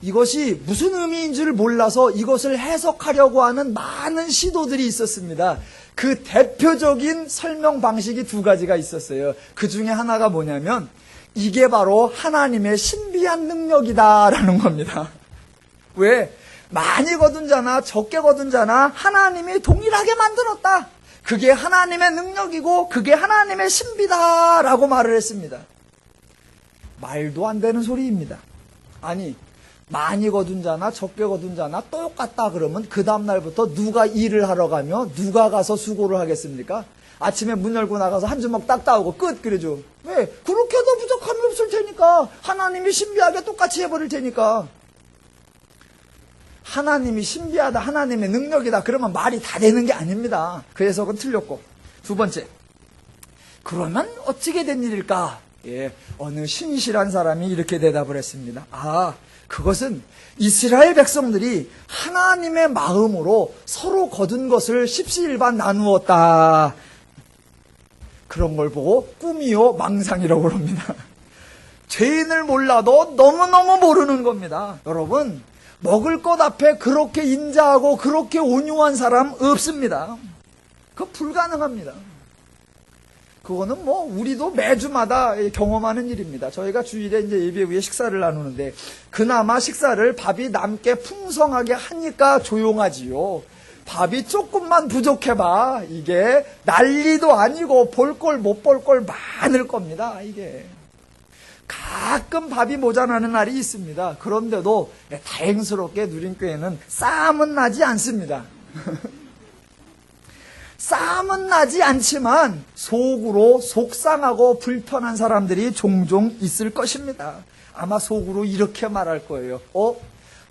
이것이 무슨 의미인지를 몰라서 이것을 해석하려고 하는 많은 시도들이 있었습니다. 그 대표적인 설명 방식이 두 가지가 있었어요. 그 중에 하나가 뭐냐면 이게 바로 하나님의 신비한 능력이다라는 겁니다. 왜? 많이 거둔 자나 적게 거둔 자나 하나님이 동일하게 만들었다. 그게 하나님의 능력이고 그게 하나님의 신비다라고 말을 했습니다. 말도 안 되는 소리입니다. 아니, 많이 거둔 자나 적게 거둔 자나 똑같다 그러면 그 다음날부터 누가 일을 하러 가며 누가 가서 수고를 하겠습니까? 아침에 문 열고 나가서 한 주먹 딱 따오고 끝 그러죠. 왜? 그렇게 해도 부족함이 없을 테니까. 하나님이 신비하게 똑같이 해버릴 테니까. 하나님이 신비하다, 하나님의 능력이다 그러면 말이 다 되는 게 아닙니다. 그 해석은 틀렸고. 두 번째, 그러면 어찌게 된 일일까? 예, 어느 신실한 사람이 이렇게 대답을 했습니다. 아, 그것은 이스라엘 백성들이 하나님의 마음으로 서로 거둔 것을 십시일반 나누었다. 그런 걸 보고 꿈이요 망상이라고 그럽니다. 죄인을 몰라도 너무너무 모르는 겁니다. 여러분, 먹을 것 앞에 그렇게 인자하고 그렇게 온유한 사람 없습니다. 그거 불가능합니다. 그거는 뭐 우리도 매주마다 경험하는 일입니다. 저희가 주일에 이제 예배 후에 식사를 나누는데 그나마 식사를 밥이 남게 풍성하게 하니까 조용하지요. 밥이 조금만 부족해봐 이게 난리도 아니고 볼 걸 못 볼 걸 많을 겁니다. 이게 가끔 밥이 모자라는 날이 있습니다. 그런데도 다행스럽게 누린교회는 싸움은 나지 않습니다. 싸움은 나지 않지만 속으로 속상하고 불편한 사람들이 종종 있을 것입니다. 아마 속으로 이렇게 말할 거예요.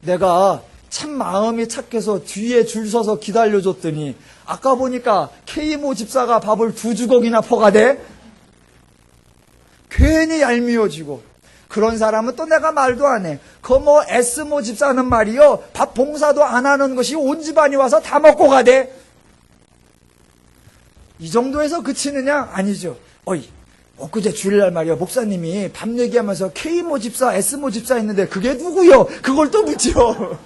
내가 참 마음이 착해서 뒤에 줄 서서 기다려줬더니 아까 보니까 K모 집사가 밥을 2주걱이나 퍼가대? 괜히 얄미워지고. 그런 사람은 또 내가 말도 안 해. 뭐 S모 집사는 말이요, 밥 봉사도 안 하는 것이 온 집안이 와서 다 먹고 가대. 이 정도에서 그치느냐? 아니죠. 엊그제 주일날 말이요, 목사님이 밥 얘기하면서 K모 집사, S모 집사 했는데 그게 누구요? 그걸 또 묻죠.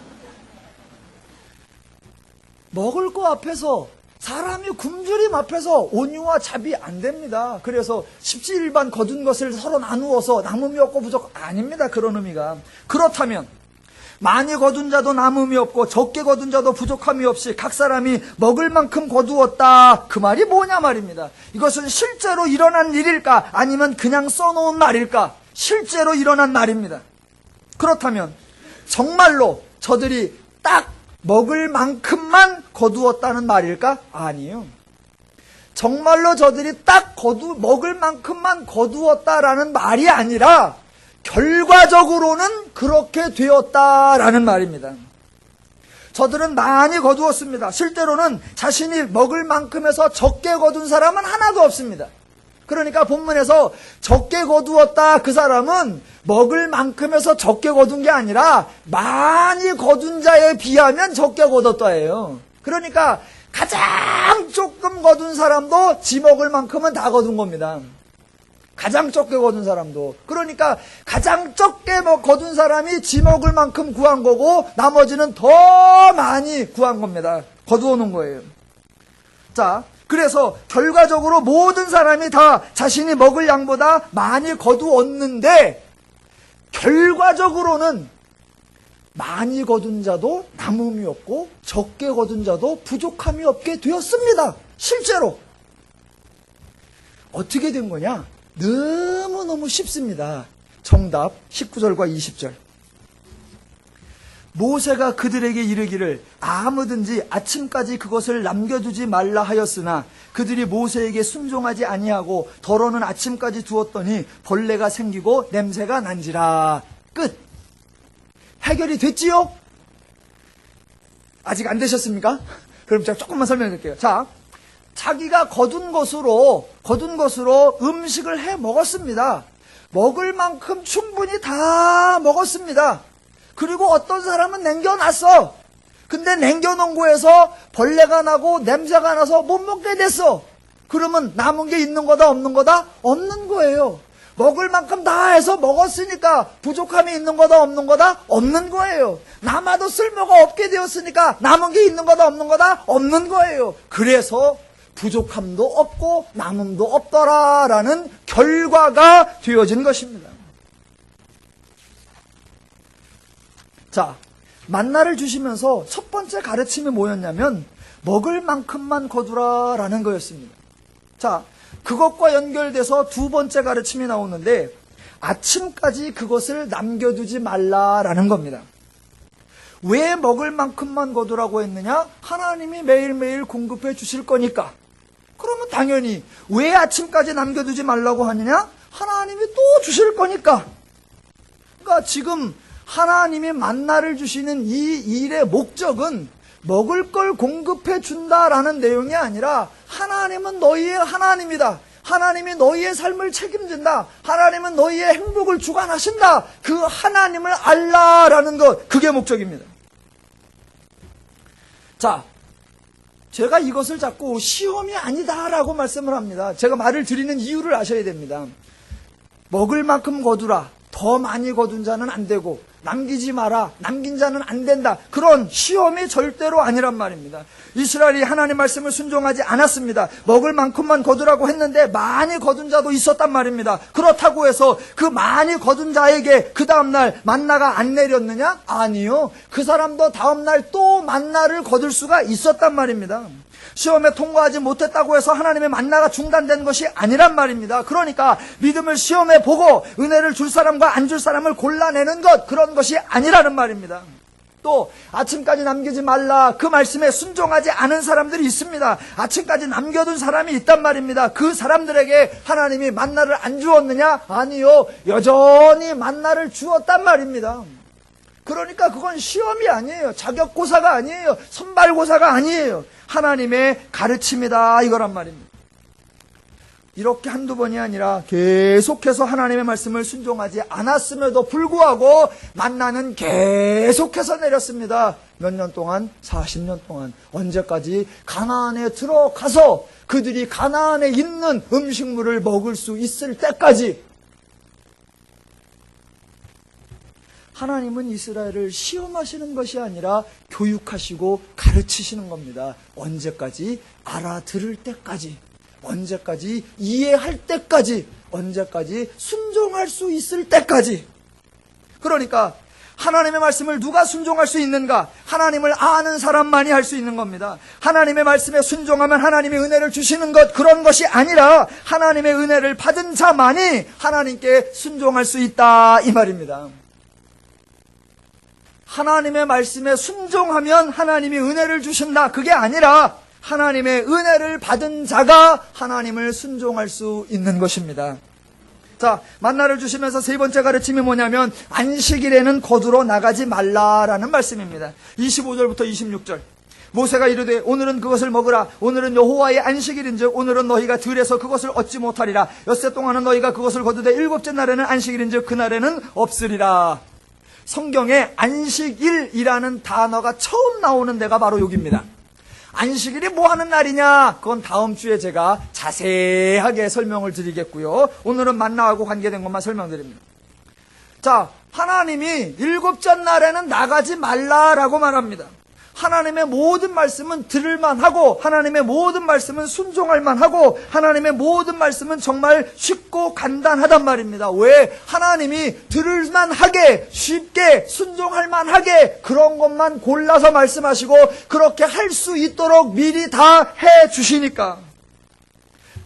먹을 거 앞에서, 사람이 굶주림 앞에서 온유와 자비 안 됩니다. 그래서 십시일반 거둔 것을 서로 나누어서 남음이 없고 부족 아닙니다. 그런 의미가. 그렇다면 많이 거둔 자도 남음이 없고 적게 거둔 자도 부족함이 없이 각 사람이 먹을 만큼 거두었다. 그 말이 뭐냐 말입니다. 이것은 실제로 일어난 일일까? 아니면 그냥 써놓은 말일까? 실제로 일어난 말입니다. 그렇다면 정말로 저들이 딱 먹을 만큼만 거두었다는 말일까? 아니요. 정말로 저들이 딱 먹을 만큼만 거두었다라는 말이 아니라 결과적으로는 그렇게 되었다라는 말입니다. 저들은 많이 거두었습니다. 실제로는 자신이 먹을 만큼에서 적게 거둔 사람은 하나도 없습니다. 그러니까 본문에서 적게 거두었다, 그 사람은 먹을 만큼에서 적게 거둔 게 아니라 많이 거둔 자에 비하면 적게 거뒀다예요. 그러니까 가장 조금 거둔 사람도 지 먹을 만큼은 다 거둔 겁니다. 가장 적게 거둔 사람도. 그러니까 가장 적게 거둔 사람이 지 먹을 만큼 구한 거고 나머지는 더 많이 구한 겁니다. 거두어 놓은 거예요. 자, 그래서 결과적으로 모든 사람이 다 자신이 먹을 양보다 많이 거두었는데 결과적으로는 많이 거둔 자도 남음이 없고 적게 거둔 자도 부족함이 없게 되었습니다. 실제로. 어떻게 된 거냐? 너무너무 쉽습니다. 정답 19절과 20절. 모세가 그들에게 이르기를 아무든지 아침까지 그것을 남겨두지 말라 하였으나 그들이 모세에게 순종하지 아니하고 덜어는 아침까지 두었더니 벌레가 생기고 냄새가 난지라. 끝. 해결이 됐지요? 아직 안 되셨습니까? 그럼 제가 조금만 설명해 드릴게요. 자, 자기가 거둔 것으로 음식을 해 먹었습니다. 먹을 만큼 충분히 다 먹었습니다. 그리고 어떤 사람은 남겨놨어. 근데 남겨놓은 거에서 벌레가 나고 냄새가 나서 못 먹게 됐어. 그러면 남은 게 있는 거다 없는 거다? 없는 거예요. 먹을 만큼 다 해서 먹었으니까 부족함이 있는 거다 없는 거다? 없는 거예요. 남아도 쓸모가 없게 되었으니까 남은 게 있는 거다 없는 거다? 없는 거예요. 그래서 부족함도 없고 남음도 없더라라는 결과가 되어진 것입니다. 자, 만나를 주시면서 첫 번째 가르침이 뭐였냐면 먹을 만큼만 거두라라는 거였습니다. 자, 그것과 연결돼서 두 번째 가르침이 나오는데 아침까지 그것을 남겨두지 말라라는 겁니다. 왜 먹을 만큼만 거두라고 했느냐? 하나님이 매일매일 공급해 주실 거니까. 그러면 당연히 왜 아침까지 남겨두지 말라고 하느냐? 하나님이 또 주실 거니까. 그러니까 지금 하나님이 만나를 주시는 이 일의 목적은 먹을 걸 공급해 준다라는 내용이 아니라 하나님은 너희의 하나님이다. 하나님이 너희의 삶을 책임진다. 하나님은 너희의 행복을 주관하신다. 그 하나님을 알라라는 것, 그게 목적입니다. 자, 제가 이것을 자꾸 시험이 아니다라고 말씀을 합니다. 제가 말을 드리는 이유를 아셔야 됩니다. 먹을 만큼 거두라. 더 많이 거둔 자는 안 되고 남기지 마라. 남긴 자는 안 된다. 그런 시험이 절대로 아니란 말입니다. 이스라엘이 하나님 말씀을 순종하지 않았습니다. 먹을 만큼만 거두라고 했는데 많이 거둔 자도 있었단 말입니다. 그렇다고 해서 그 많이 거둔 자에게 그 다음날 만나가 안 내렸느냐? 아니요. 그 사람도 다음날 또 만나를 거둘 수가 있었단 말입니다. 시험에 통과하지 못했다고 해서 하나님의 만나가 중단된 것이 아니란 말입니다. 그러니까 믿음을 시험해 보고 은혜를 줄 사람과 안 줄 사람을 골라내는 것, 그런 것이 아니라는 말입니다. 또 아침까지 남기지 말라, 그 말씀에 순종하지 않은 사람들이 있습니다. 아침까지 남겨둔 사람이 있단 말입니다. 그 사람들에게 하나님이 만나를 안 주었느냐? 아니요. 여전히 만나를 주었단 말입니다. 그러니까 그건 시험이 아니에요. 자격고사가 아니에요. 선발고사가 아니에요. 하나님의 가르침이다, 이거란 말입니다. 이렇게 한두 번이 아니라 계속해서 하나님의 말씀을 순종하지 않았음에도 불구하고 만나는 계속해서 내렸습니다. 몇 년 동안? 40년 동안. 언제까지? 가나안에 들어가서 그들이 가나안에 있는 음식물을 먹을 수 있을 때까지. 하나님은 이스라엘을 시험하시는 것이 아니라 교육하시고 가르치시는 겁니다. 언제까지? 알아들을 때까지. 언제까지? 이해할 때까지. 언제까지? 순종할 수 있을 때까지. 그러니까 하나님의 말씀을 누가 순종할 수 있는가? 하나님을 아는 사람만이 할 수 있는 겁니다. 하나님의 말씀에 순종하면 하나님의 은혜를 주시는 것, 그런 것이 아니라 하나님의 은혜를 받은 자만이 하나님께 순종할 수 있다, 이 말입니다. 하나님의 말씀에 순종하면 하나님이 은혜를 주신다, 그게 아니라 하나님의 은혜를 받은 자가 하나님을 순종할 수 있는 것입니다. 자, 만나를 주시면서 세 번째 가르침이 뭐냐면 안식일에는 거두러 나가지 말라라는 말씀입니다. 25절부터 26절. 모세가 이르되 오늘은 그것을 먹으라. 오늘은 여호와의 안식일인즉 오늘은 너희가 들에서 그것을 얻지 못하리라. 엿새 동안은 너희가 그것을 거두되 일곱째 날에는 안식일인즉 그날에는 없으리라. 성경에 안식일이라는 단어가 처음 나오는 데가 바로 여기입니다. 안식일이 뭐 하는 날이냐? 그건 다음 주에 제가 자세하게 설명을 드리겠고요. 오늘은 만나하고 관계된 것만 설명드립니다. 자, 하나님이 일곱째 날에는 나가지 말라라고 말합니다. 하나님의 모든 말씀은 들을만 하고 하나님의 모든 말씀은 순종할만 하고 하나님의 모든 말씀은 정말 쉽고 간단하단 말입니다. 왜? 하나님이 들을만 하게 쉽게 순종할만 하게 그런 것만 골라서 말씀하시고 그렇게 할 수 있도록 미리 다 해주시니까.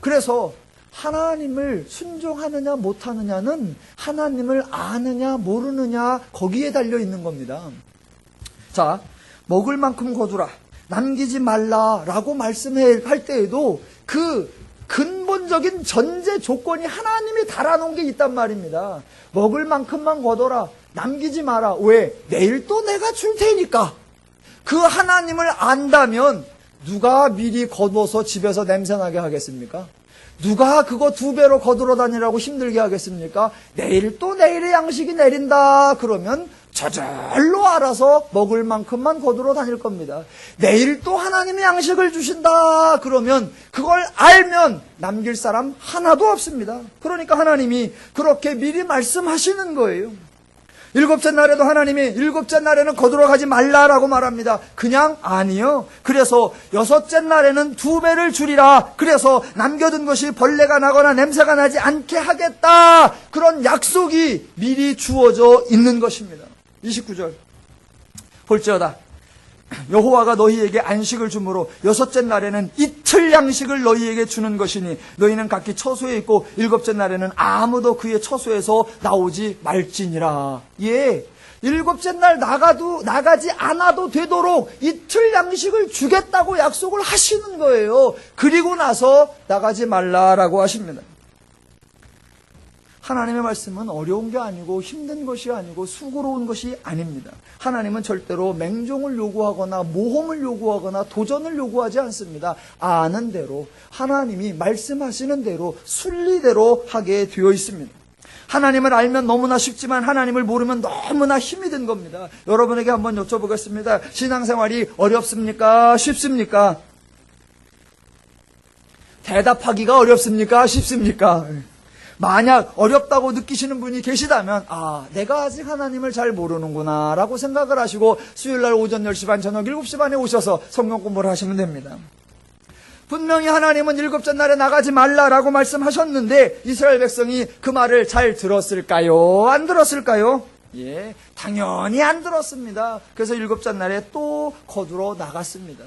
그래서 하나님을 순종하느냐 못하느냐는 하나님을 아느냐 모르느냐 거기에 달려 있는 겁니다. 자, 먹을 만큼 거두라, 남기지 말라라고 말씀할 때에도 그 근본적인 전제 조건이 하나님이 달아놓은 게 있단 말입니다. 먹을 만큼만 거둬라, 남기지 마라. 왜? 내일 또 내가 줄 테니까. 그 하나님을 안다면 누가 미리 거둬서 집에서 냄새나게 하겠습니까? 누가 그거 2배로 거두러 다니라고 힘들게 하겠습니까? 내일 또 내일의 양식이 내린다 그러면 저절로 알아서 먹을 만큼만 거두러 다닐 겁니다. 내일 또 하나님의 양식을 주신다 그러면 그걸 알면 남길 사람 하나도 없습니다. 그러니까 하나님이 그렇게 미리 말씀하시는 거예요. 일곱째 날에도 하나님이 일곱째 날에는 거두러 가지 말라라고 말합니다. 그냥 아니요. 그래서 여섯째 날에는 2배를 주리라. 그래서 남겨둔 것이 벌레가 나거나 냄새가 나지 않게 하겠다. 그런 약속이 미리 주어져 있는 것입니다. 29절 볼지어다 여호와가 너희에게 안식을 주므로 여섯째 날에는 이틀 양식을 너희에게 주는 것이니 너희는 각기 처소에 있고 일곱째 날에는 아무도 그의 처소에서 나오지 말지니라. 예, 일곱째 날 나가지 않아도 되도록 이틀 양식을 주겠다고 약속을 하시는 거예요. 그리고 나서 나가지 말라라고 하십니다. 하나님의 말씀은 어려운 게 아니고 힘든 것이 아니고 수고로운 것이 아닙니다. 하나님은 절대로 맹종을 요구하거나 모험을 요구하거나 도전을 요구하지 않습니다. 아는 대로 하나님이 말씀하시는 대로 순리대로 하게 되어 있습니다. 하나님을 알면 너무나 쉽지만 하나님을 모르면 너무나 힘이 든 겁니다. 여러분에게 한번 여쭤보겠습니다. 신앙생활이 어렵습니까? 쉽습니까? 대답하기가 어렵습니까? 쉽습니까? 만약 어렵다고 느끼시는 분이 계시다면 내가 아직 하나님을 잘 모르는구나 라고 생각을 하시고 수요일날 오전 10시 반 저녁 7시 반에 오셔서 성경 공부를 하시면 됩니다. 분명히 하나님은 일곱째 날에 나가지 말라라고 말씀하셨는데 이스라엘 백성이 그 말을 잘 들었을까요? 안 들었을까요? 예, 당연히 안 들었습니다. 그래서 일곱째 날에 또 거두러 나갔습니다.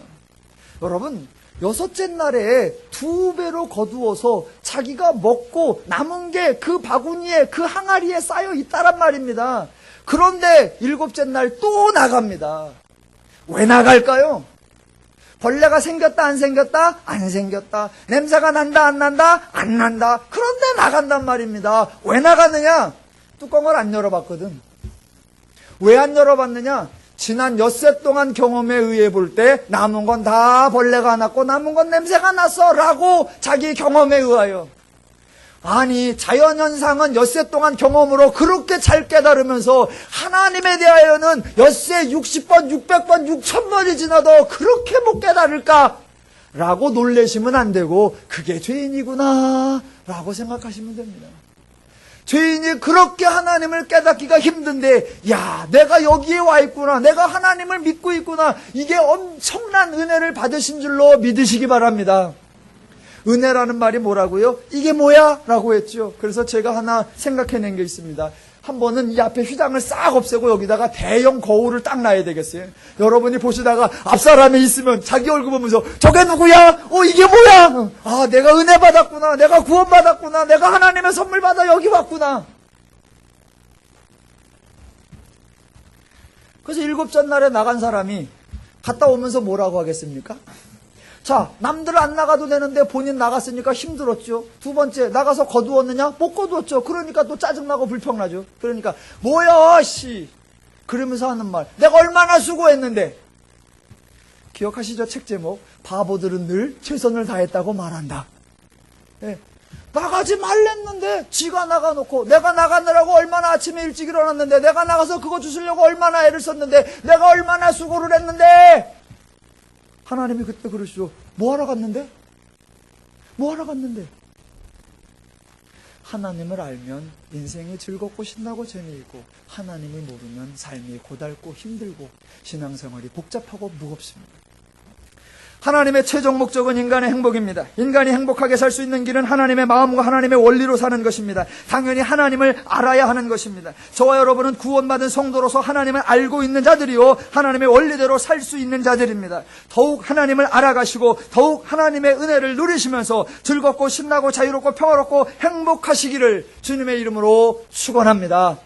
여러분, 여섯째 날에 2배로 거두어서 자기가 먹고 남은 게 그 바구니에 그 항아리에 쌓여 있다란 말입니다. 그런데 일곱째 날 또 나갑니다. 왜 나갈까요? 벌레가 생겼다 안 생겼다? 안 생겼다. 냄새가 난다 안 난다? 안 난다. 그런데 나간단 말입니다. 왜 나가느냐? 뚜껑을 안 열어봤거든. 왜 안 열어봤느냐? 지난 엿새 동안 경험에 의해 볼 때 남은 건 다 벌레가 났고 남은 건 냄새가 났어 라고 자기 경험에 의하여. 아니, 자연현상은 엿새 동안 경험으로 그렇게 잘 깨달으면서 하나님에 대하여는 엿새 60번, 600번, 6000번이 지나도 그렇게 못 깨달을까? 라고 놀라시면 안 되고 그게 죄인이구나 라고 생각하시면 됩니다. 죄인이 그렇게 하나님을 깨닫기가 힘든데 내가 여기에 와 있구나, 내가 하나님을 믿고 있구나, 이게 엄청난 은혜를 받으신 줄로 믿으시기 바랍니다. 은혜라는 말이 뭐라고요? 이게 뭐야? 라고 했죠. 그래서 제가 하나 생각해낸 게 있습니다. 한 번은 이 앞에 휘장을 싹 없애고 여기다가 대형 거울을 딱 놔야 되겠어요. 여러분이 보시다가 앞사람이 있으면 자기 얼굴 보면서 저게 누구야? 이게 뭐야? 내가 은혜 받았구나, 내가 구원 받았구나, 내가 하나님의 선물 받아 여기 왔구나. 그래서 일곱째 날에 나간 사람이 갔다 오면서 뭐라고 하겠습니까? 자, 남들 안 나가도 되는데 본인 나갔으니까 힘들었죠. 두 번째, 나가서 거두었느냐? 못 거두었죠. 그러니까 또 짜증나고 불평나죠. 그러니까 뭐야 씨 그러면서 하는 말, 내가 얼마나 수고했는데. 기억하시죠? 책 제목, 바보들은 늘 최선을 다했다고 말한다. 예. 나가지 말랬는데 지가 나가놓고, 내가 나가느라고 얼마나 아침에 일찍 일어났는데, 내가 나가서 그거 주시려고 얼마나 애를 썼는데, 내가 얼마나 수고를 했는데. 하나님이 그때 그러시죠. 뭐하러 갔는데? 뭐하러 갔는데? 하나님을 알면 인생이 즐겁고 신나고 재미있고, 하나님을 모르면 삶이 고달고 힘들고 신앙생활이 복잡하고 무겁습니다. 하나님의 최종 목적은 인간의 행복입니다. 인간이 행복하게 살 수 있는 길은 하나님의 마음과 하나님의 원리로 사는 것입니다. 당연히 하나님을 알아야 하는 것입니다. 저와 여러분은 구원받은 성도로서 하나님을 알고 있는 자들이요, 하나님의 원리대로 살 수 있는 자들입니다. 더욱 하나님을 알아가시고 더욱 하나님의 은혜를 누리시면서 즐겁고 신나고 자유롭고 평화롭고 행복하시기를 주님의 이름으로 축원합니다.